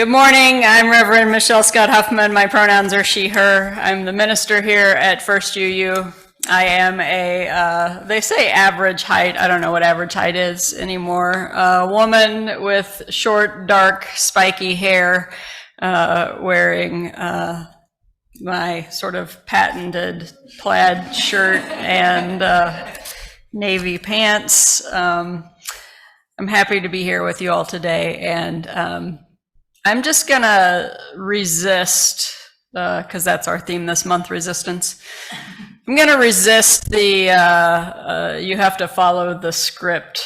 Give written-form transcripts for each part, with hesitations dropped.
Good morning. I'm Reverend Michelle Scott-Huffman. My pronouns are she, her. I'm the minister here at First UU. I am they say average height. I don't know what average height is anymore. A woman with short, dark, spiky hair, wearing my sort of patented plaid shirt and navy pants. I'm happy to be here with you all today, and I'm just gonna resist, because that's our theme this month, resistance. I'm gonna resist the you have to follow the script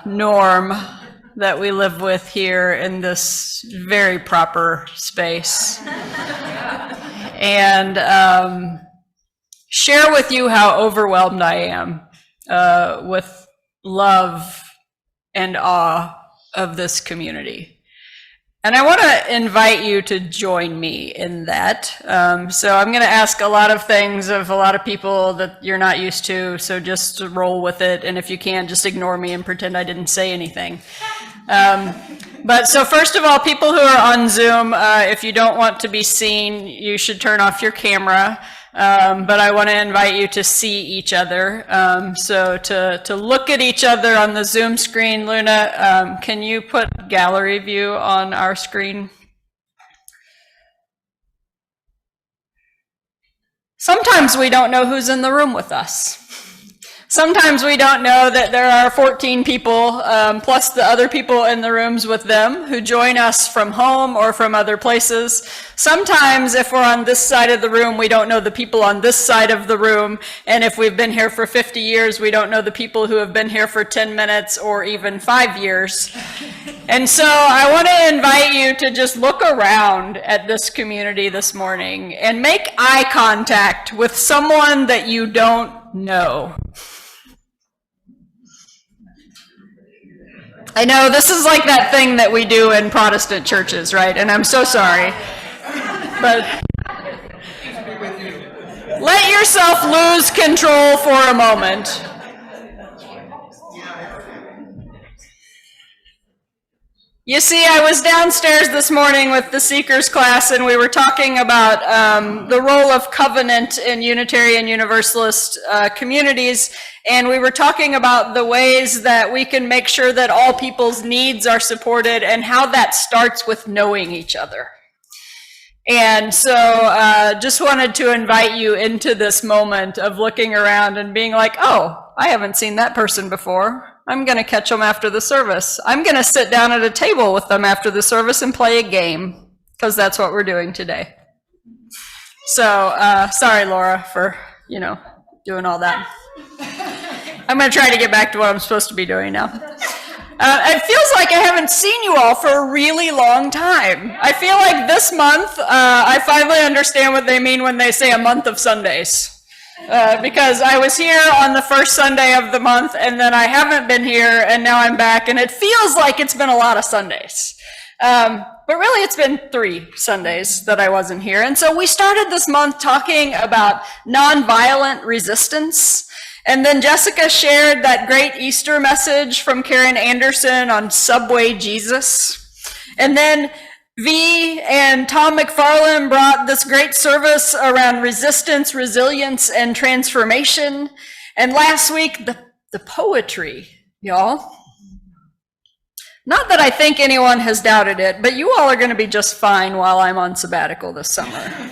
norm that we live with here in this very proper space. And share with you how overwhelmed I am with love and awe of this community. And I want to invite you to join me in that. So I'm going to ask a lot of things of a lot of people that you're not used to, so just roll with it. And if you can, just ignore me and pretend I didn't say anything. But so first of all, people who are on Zoom, if you don't want to be seen, you should turn off your camera. But I want to invite you to see each other. So to look at each other on the Zoom screen. Luna, can you put gallery view on our screen? Sometimes we don't know who's in the room with us. Sometimes we don't know that there are 14 people, plus the other people in the rooms with them, who join us from home or from other places. Sometimes if we're on this side of the room, we don't know the people on this side of the room. And if we've been here for 50 years, we don't know the people who have been here for 10 minutes or even 5 years. And so I want to invite you to just look around at this community this morning and make eye contact with someone that you don't know. I know this is like that thing that we do in Protestant churches, right? And I'm so sorry. But let yourself lose control for a moment. You see, I was downstairs this morning with the Seekers class, and we were talking about the role of covenant in Unitarian Universalist communities, and we were talking about the ways that we can make sure that all people's needs are supported and how that starts with knowing each other. And so just wanted to invite you into this moment of looking around and being like, oh, I haven't seen that person before. I'm going to catch them after the service. I'm going to sit down at a table with them after the service and play a game, because that's what we're doing today. So sorry, Laura, for, doing all that. I'm going to try to get back to what I'm supposed to be doing now. It feels like I haven't seen you all for a really long time. I feel like this month, I finally understand what they mean when they say a month of Sundays. Because I was here on the first Sunday of the month, and then I haven't been here, and now I'm back, and it feels like it's been a lot of Sundays. But really, it's been 3 Sundays that I wasn't here. And so we started this month talking about nonviolent resistance. And then Jessica shared that great Easter message from Karen Anderson on Subway Jesus. And then V and Tom McFarland brought this great service around resistance, resilience, and transformation. And last week, the poetry, y'all. Not that I think anyone has doubted it, but you all are going to be just fine while I'm on sabbatical this summer.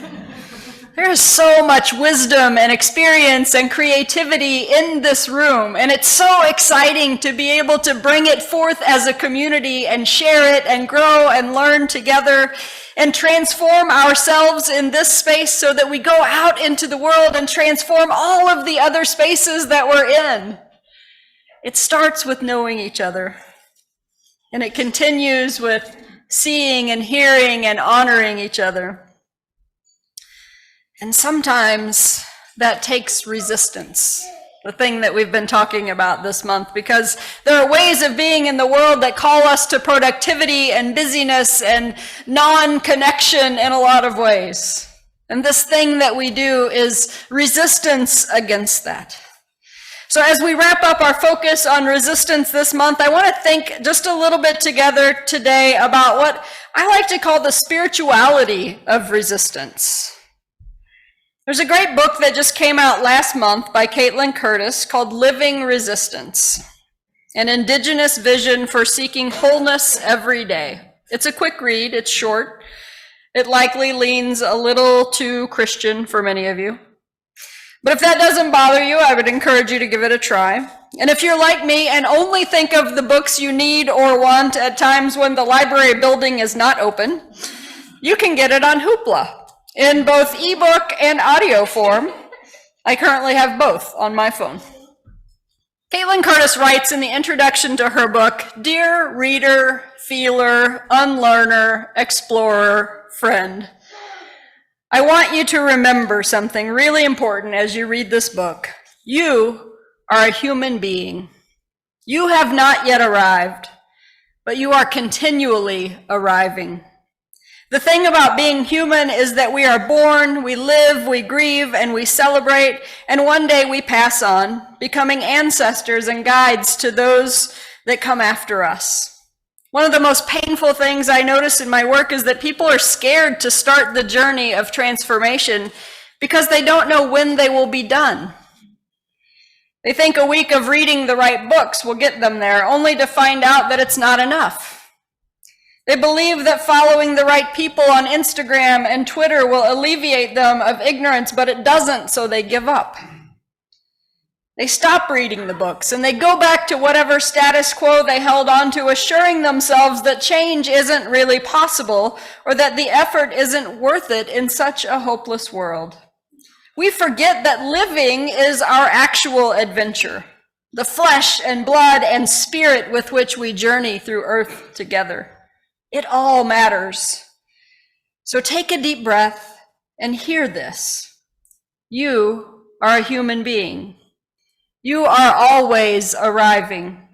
There is so much wisdom and experience and creativity in this room, and it's so exciting to be able to bring it forth as a community and share it and grow and learn together and transform ourselves in this space so that we go out into the world and transform all of the other spaces that we're in. It starts with knowing each other, and it continues with seeing and hearing and honoring each other. And sometimes that takes resistance, the thing that we've been talking about this month, because there are ways of being in the world that call us to productivity and busyness and non-connection in a lot of ways. And this thing that we do is resistance against that. So as we wrap up our focus on resistance this month, I want to think just a little bit together today about what I like to call the spirituality of resistance. There's a great book that just came out last month by Caitlin Curtis called Living Resistance, an indigenous vision for seeking wholeness every day. It's a quick read, it's short. It likely leans a little too Christian for many of you. But if that doesn't bother you, I would encourage you to give it a try. And if you're like me and only think of the books you need or want at times when the library building is not open, you can get it on Hoopla in both ebook and audio form. I currently have both on my phone. Caitlin Curtis writes in the introduction to her book, "Dear reader, feeler, unlearner, explorer, friend, I want you to remember something really important as you read this book. You are a human being. You have not yet arrived, but you are continually arriving. The thing about being human is that we are born, we live, we grieve, and we celebrate, and one day we pass on, becoming ancestors and guides to those that come after us. One of the most painful things I notice in my work is that people are scared to start the journey of transformation because they don't know when they will be done. They think a week of reading the right books will get them there, only to find out that it's not enough. They believe that following the right people on Instagram and Twitter will alleviate them of ignorance, but it doesn't, so they give up. They stop reading the books and they go back to whatever status quo they held on to, assuring themselves that change isn't really possible or that the effort isn't worth it in such a hopeless world. We forget that living is our actual adventure, the flesh and blood and spirit with which we journey through earth together. It all matters. So take a deep breath and hear this. You are a human being. You are always arriving.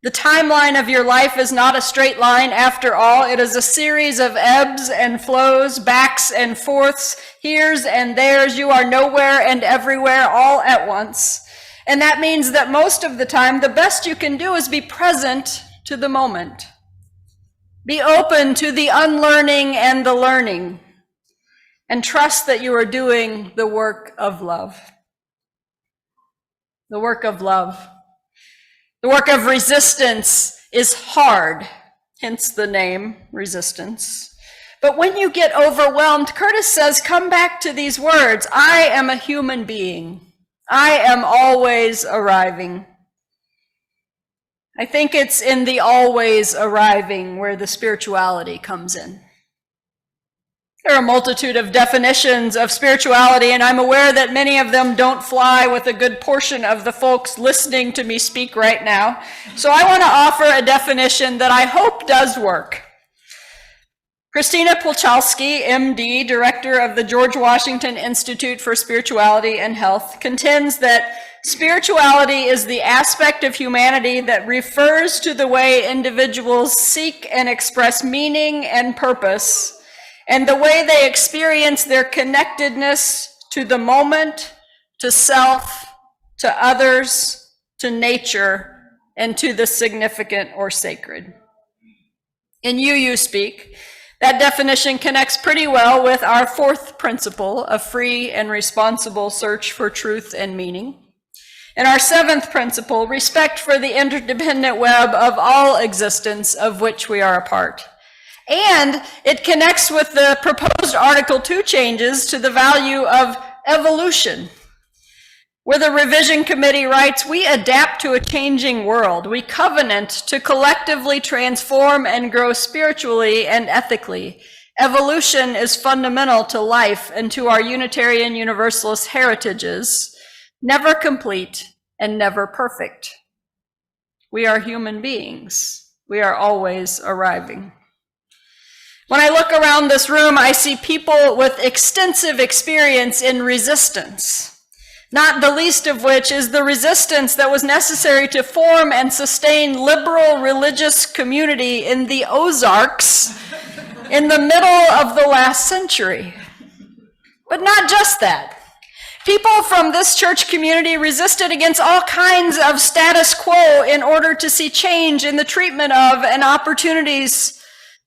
The timeline of your life is not a straight line after all. It is a series of ebbs and flows, backs and forths, heres and theres. You are nowhere and everywhere all at once. And that means that most of the time, the best you can do is be present to the moment. Be open to the unlearning and the learning, and trust that you are doing the work of love. The work of love. The work of resistance is hard, hence the name, resistance. But when you get overwhelmed, Curtis says, come back to these words. I am a human being. I am always arriving. I think it's in the always arriving where the spirituality comes in. There are a multitude of definitions of spirituality, and I'm aware that many of them don't fly with a good portion of the folks listening to me speak right now. So I want to offer a definition that I hope does work. Christina Pulchalski, MD, director of the George Washington Institute for Spirituality and Health, contends that spirituality is the aspect of humanity that refers to the way individuals seek and express meaning and purpose, and the way they experience their connectedness to the moment, to self, to others, to nature, and to the significant or sacred. In You Speak, that definition connects pretty well with our fourth principle of free and responsible search for truth and meaning. And our seventh principle, respect for the interdependent web of all existence of which we are a part. And it connects with the proposed Article 2 changes to the value of evolution, where the revision committee writes, we adapt to a changing world. We covenant to collectively transform and grow spiritually and ethically. Evolution is fundamental to life and to our Unitarian Universalist heritages, never complete and never perfect. We are human beings. We are always arriving. When I look around this room, I see people with extensive experience in resistance, not the least of which is the resistance that was necessary to form and sustain liberal religious community in the Ozarks in the middle of the last century. But not just that. People from this church community resisted against all kinds of status quo in order to see change in the treatment of and opportunities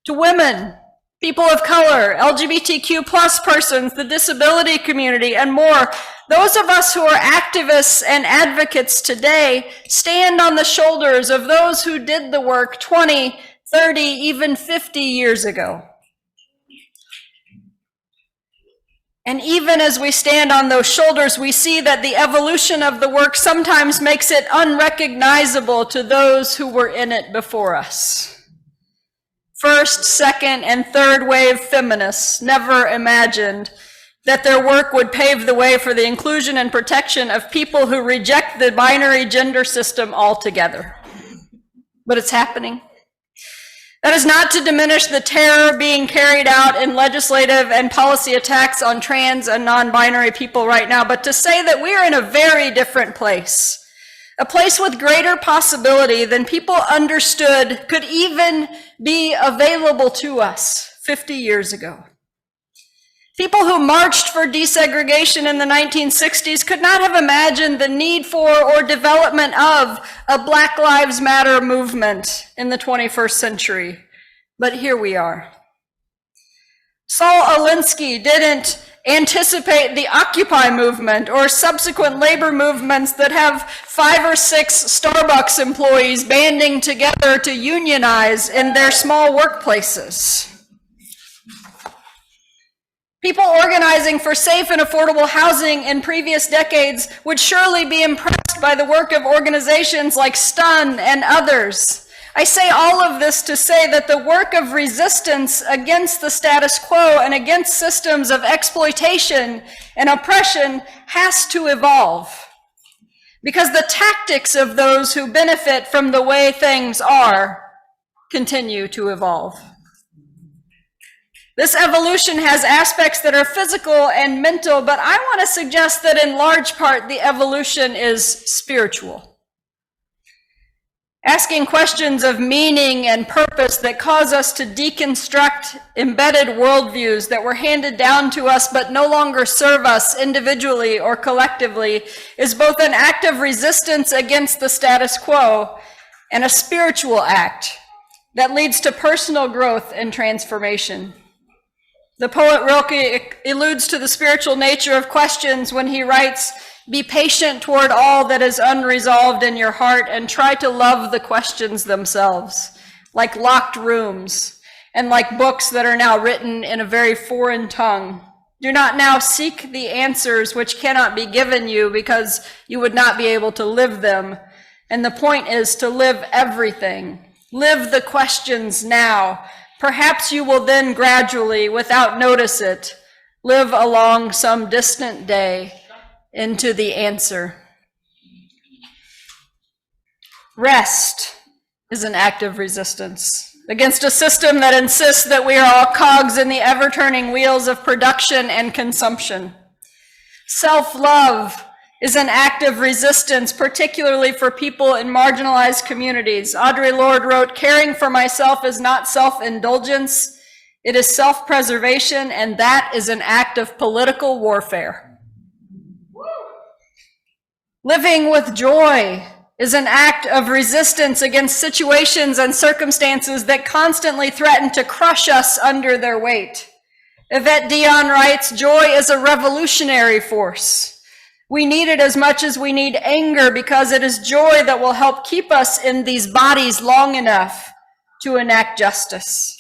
to women, people of color, LGBTQ plus persons, the disability community, and more. Those of us who are activists and advocates today stand on the shoulders of those who did the work 20, 30, even 50 years ago. And even as we stand on those shoulders, we see that the evolution of the work sometimes makes it unrecognizable to those who were in it before us. First, second, and third wave feminists never imagined that their work would pave the way for the inclusion and protection of people who reject the binary gender system altogether. But it's happening. That is not to diminish the terror being carried out in legislative and policy attacks on trans and non-binary people right now, but to say that we are in a very different place, a place with greater possibility than people understood could even be available to us 50 years ago. People who marched for desegregation in the 1960s could not have imagined the need for or development of a Black Lives Matter movement in the 21st century, but here we are. Saul Alinsky didn't anticipate the Occupy movement or subsequent labor movements that have 5 or 6 Starbucks employees banding together to unionize in their small workplaces. People organizing for safe and affordable housing in previous decades would surely be impressed by the work of organizations like STUN and others. I say all of this to say that the work of resistance against the status quo and against systems of exploitation and oppression has to evolve, because the tactics of those who benefit from the way things are continue to evolve. This evolution has aspects that are physical and mental, but I want to suggest that in large part the evolution is spiritual. Asking questions of meaning and purpose that cause us to deconstruct embedded worldviews that were handed down to us but no longer serve us individually or collectively is both an act of resistance against the status quo and a spiritual act that leads to personal growth and transformation. The poet Rilke alludes to the spiritual nature of questions when he writes, "Be patient toward all that is unresolved in your heart and try to love the questions themselves, like locked rooms and like books that are now written in a very foreign tongue. Do not now seek the answers which cannot be given you because you would not be able to live them. And the point is to live everything. Live the questions now. Perhaps you will then gradually, without notice it, live along some distant day into the answer." Rest is an act of resistance against a system that insists that we are all cogs in the ever-turning wheels of production and consumption. Self-love is an act of resistance, particularly for people in marginalized communities. Audre Lorde wrote, "Caring for myself is not self-indulgence, it is self-preservation, and that is an act of political warfare." Living with joy is an act of resistance against situations and circumstances that constantly threaten to crush us under their weight. Yvette Dion writes, "Joy is a revolutionary force. We need it as much as we need anger because it is joy that will help keep us in these bodies long enough to enact justice."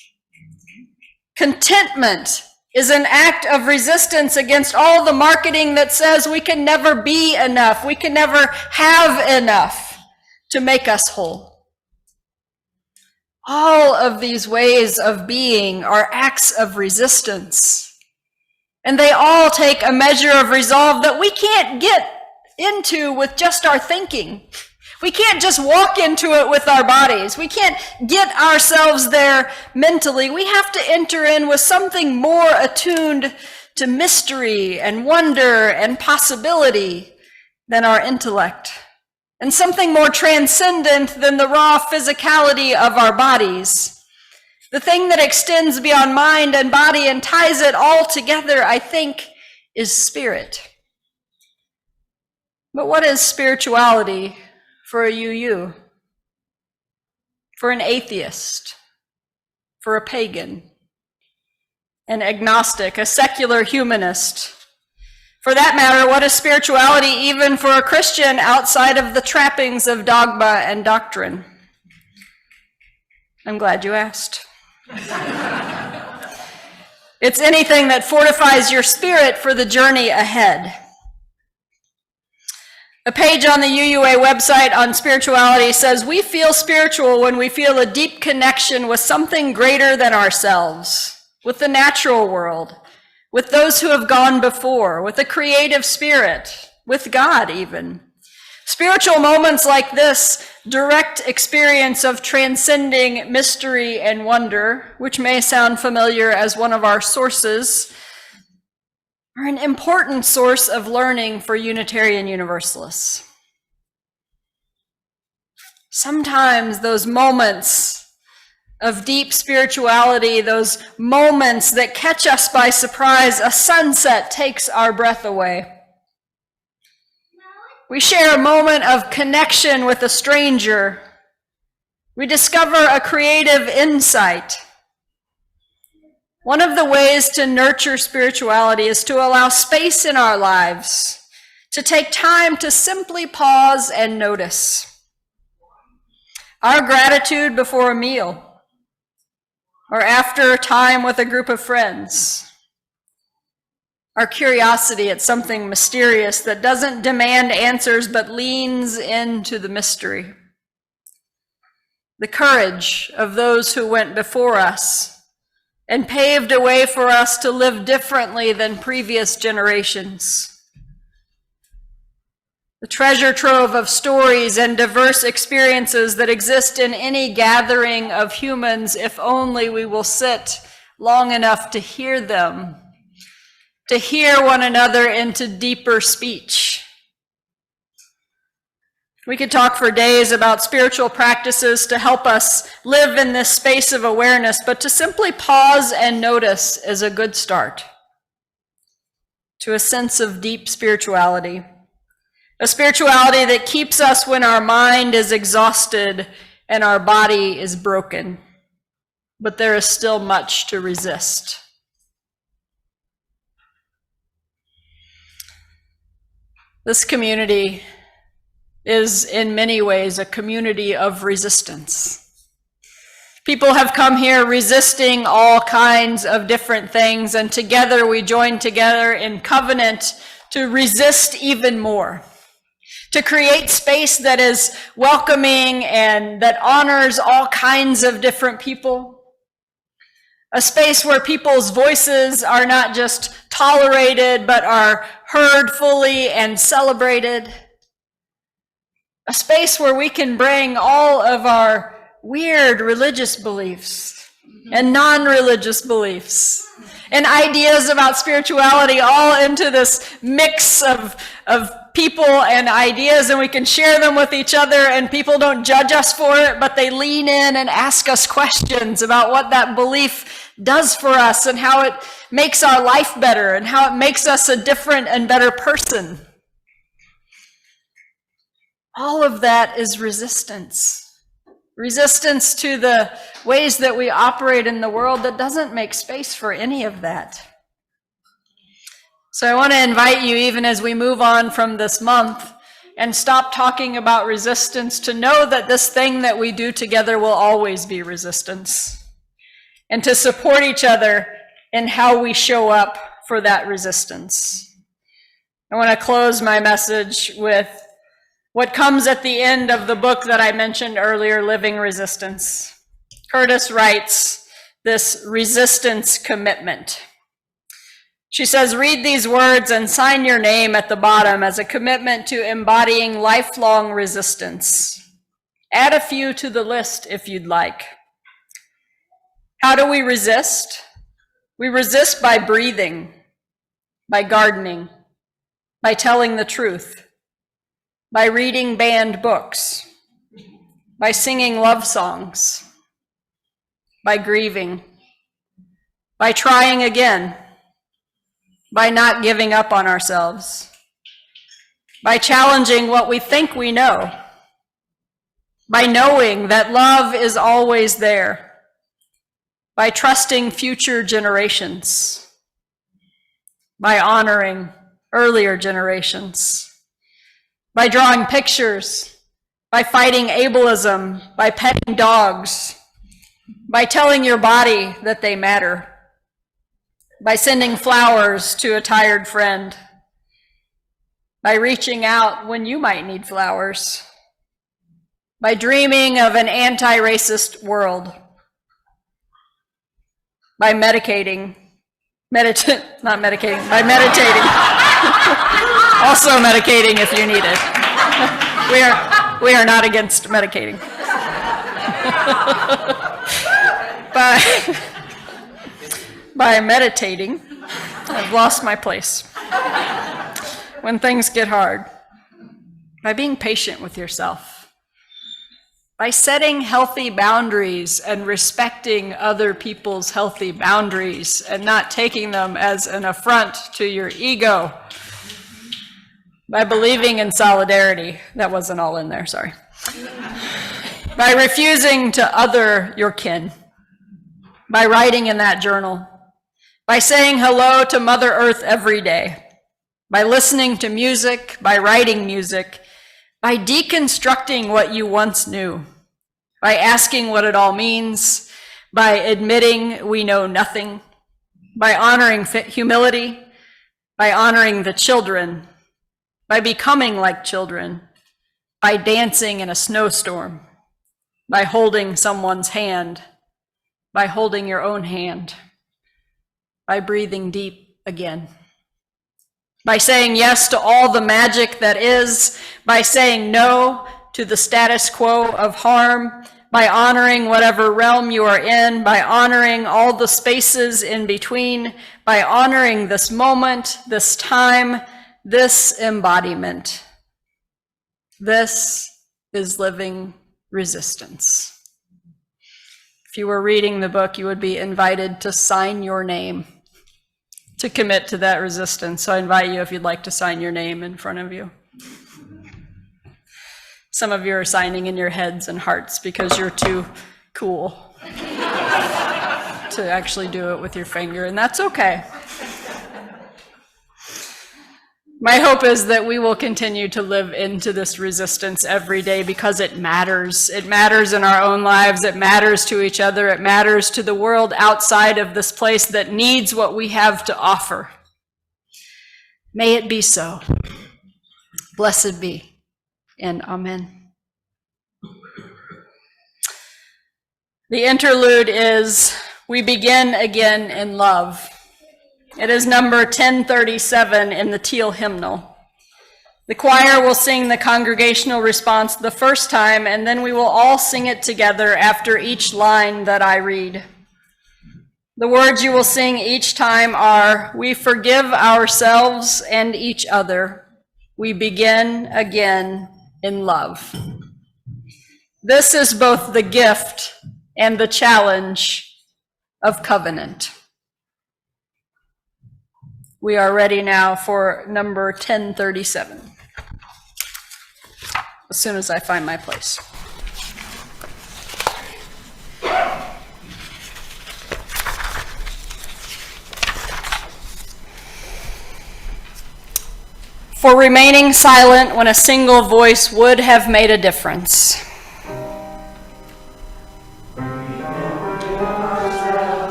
Contentment is an act of resistance against all the marketing that says we can never be enough, we can never have enough to make us whole. All of these ways of being are acts of resistance. And they all take a measure of resolve that we can't get into with just our thinking. We can't just walk into it with our bodies. We can't get ourselves there mentally. We have to enter in with something more attuned to mystery and wonder and possibility than our intellect, and something more transcendent than the raw physicality of our bodies. The thing that extends beyond mind and body and ties it all together, I think, is spirit. But what is spirituality for a UU? For an atheist? For a pagan? An agnostic? A secular humanist? For that matter, what is spirituality even for a Christian outside of the trappings of dogma and doctrine? I'm glad you asked. It's anything that fortifies your spirit for the journey ahead. A page on the UUA website on spirituality says, "We feel spiritual when we feel a deep connection with something greater than ourselves, with the natural world, with those who have gone before, with a creative spirit, with God even. Spiritual moments like this, direct experience of transcending mystery and wonder, which may sound familiar as one of our sources, are an important source of learning for Unitarian Universalists. Sometimes those moments of deep spirituality, those moments that catch us by surprise, a sunset takes our breath away. We share a moment of connection with a stranger. We discover a creative insight. One of the ways to nurture spirituality is to allow space in our lives, to take time to simply pause and notice. Our gratitude before a meal, or after time with a group of friends. Our curiosity at something mysterious that doesn't demand answers but leans into the mystery. The courage of those who went before us and paved a way for us to live differently than previous generations. The treasure trove of stories and diverse experiences that exist in any gathering of humans, if only we will sit long enough to hear them, to hear one another into deeper speech. We could talk for days about spiritual practices to help us live in this space of awareness, but to simply pause and notice is a good start to a sense of deep spirituality. A spirituality that keeps us when our mind is exhausted and our body is broken. But there is still much to resist. This community is in many ways a community of resistance. People have come here resisting all kinds of different things, and together we join together in covenant to resist even more. To create space that is welcoming and that honors all kinds of different people. A space where people's voices are not just tolerated, but are heard fully and celebrated. A space where we can bring all of our weird religious beliefs and non-religious beliefs and ideas about spirituality all into this mix of people and ideas, and we can share them with each other, and people don't judge us for it, but they lean in and ask us questions about what that belief does for us and how it makes our life better and how it makes us a different and better person. All of that is resistance. Resistance to the ways that we operate in the world that doesn't make space for any of that. So I want to invite you, even as we move on from this month and stop talking about resistance, to know that this thing that we do together will always be resistance, and to support each other in how we show up for that resistance. I want to close my message with what comes at the end of the book that I mentioned earlier, Living Resistance. Curtis writes this resistance commitment. She says, read these words and sign your name at the bottom as a commitment to embodying lifelong resistance. Add a few to the list if you'd like. How do we resist? We resist by breathing, by gardening, by telling the truth, by reading banned books, by singing love songs, by grieving, by trying again, by not giving up on ourselves, by challenging what we think we know, by knowing that love is always there, by trusting future generations, by honoring earlier generations, by drawing pictures, by fighting ableism, by petting dogs, by telling your body that they matter, by sending flowers to a tired friend, by reaching out when you might need flowers, by dreaming of an anti-racist world, by meditating, by meditating, also medicating if you need it. We are not against medicating. By meditating, I've lost my place. When things get hard, by being patient with yourself, by setting healthy boundaries and respecting other people's healthy boundaries and not taking them as an affront to your ego, by believing in solidarity. That wasn't all in there, sorry. By refusing to other your kin, by writing in that journal, by saying hello to Mother Earth every day, by listening to music, by writing music, by deconstructing what you once knew, by asking what it all means, by admitting we know nothing, by honoring humility, by honoring the children, by becoming like children, by dancing in a snowstorm, by holding someone's hand, by holding your own hand, by breathing deep again, by saying yes to all the magic that is, by saying no to the status quo of harm, by honoring whatever realm you are in, by honoring all the spaces in between, by honoring this moment, this time, this embodiment. This is living resistance. If you were reading the book, you would be invited to sign your name to commit to that resistance. So I invite you, if you'd like to sign your name in front of you. Some of you are signing in your heads and hearts because you're too cool to actually do it with your finger, and that's okay. My hope is that we will continue to live into this resistance every day because it matters. It matters in our own lives. It matters to each other. It matters to the world outside of this place that needs what we have to offer. May it be so. Blessed be, and amen. The interlude is We Begin Again in Love. It is number 1037 in the Teal hymnal. The choir will sing the congregational response the first time, and then we will all sing it together after each line that I read. The words you will sing each time are, we forgive ourselves and each other. We begin again in love. This is both the gift and the challenge of covenant. We are ready now for number 1037, as soon as I find my place. For remaining silent when a single voice would have made a difference.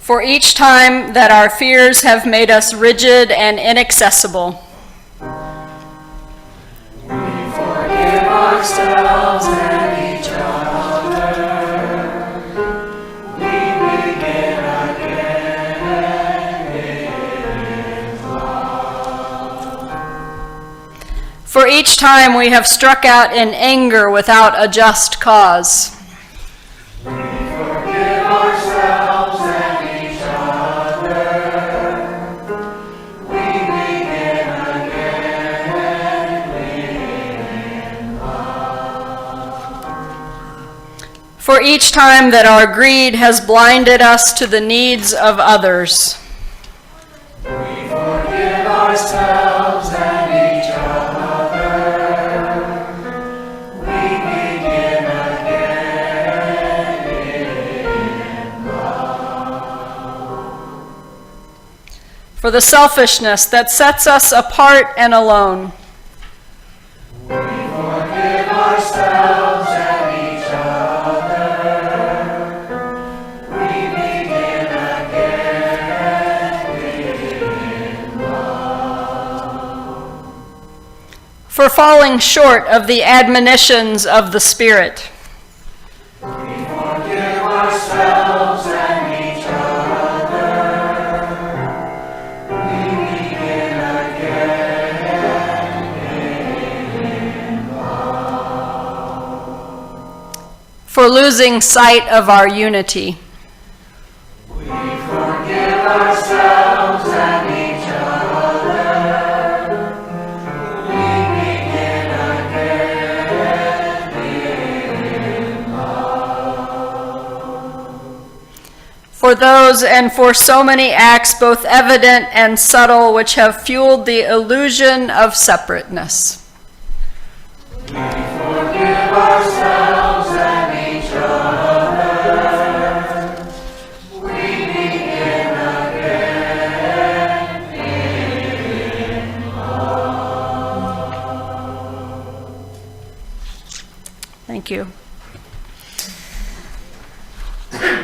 For each time that our fears have made us rigid and inaccessible. We forgive ourselves and each other. We begin again in love. For each time we have struck out in anger without a just cause. We forgive ourselves. For each time that our greed has blinded us to the needs of others. We forgive ourselves and each other. We begin again in love. For the selfishness that sets us apart and alone. We forgive ourselves and each other. We begin again in love. For falling short of the admonitions of the Spirit. We forgive ourselves and each other. We begin again in love. For losing sight of our unity. We forgive ourselves and each other. We begin again in love. For those and for so many acts, both evident and subtle, which have fueled the illusion of separateness. We forgive ourselves and each other. We begin again in love. Thank you.